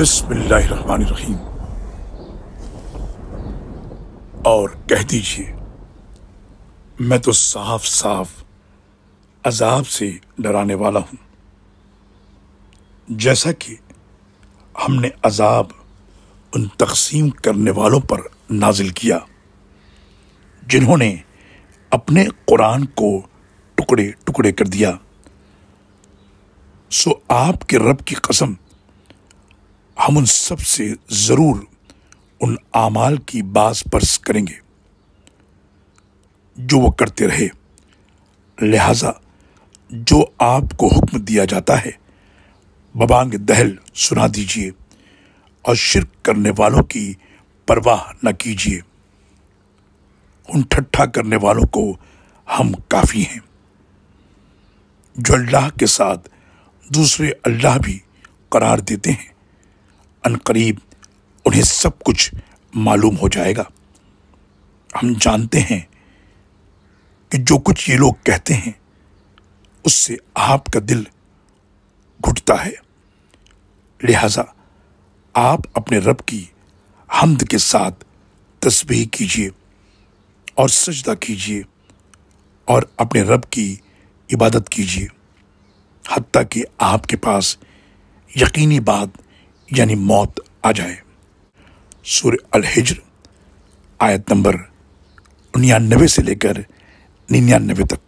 बिस्मिल्लाहिर्रहमानिर्रहीम। और कह दीजिए मैं तो साफ साफ अजाब से डराने वाला हूँ। जैसा कि हमने अजाब उन तकसीम करने वालों पर नाजिल किया जिन्होंने अपने कुरान को टुकड़े टुकड़े कर दिया, सो आपके रब की कसम हम उन सब से ज़रूर उन आमाल की बाज़ पर्स करेंगे जो वो करते रहे। लिहाजा जो आपको हुक्म दिया जाता है बबांग दहल सुना दीजिए और शिर्क करने वालों की परवाह न कीजिए। उन ठट्ठा करने वालों को हम काफ़ी हैं जो अल्लाह के साथ दूसरे अल्लाह भी करार देते हैं। अनकरीब उन्हें सब कुछ मालूम हो जाएगा। हम जानते हैं कि जो कुछ ये लोग कहते हैं उससे आपका दिल घुटता है। लिहाजा आप अपने रब की हम्द के साथ तस्बीह कीजिए और सजदा कीजिए और अपने रब की इबादत कीजिए हत्ता कि आपके पास यकीनी बात यानी मौत आ जाए। सूरह अल हिज्र आयत नंबर 99 से लेकर 99 तक।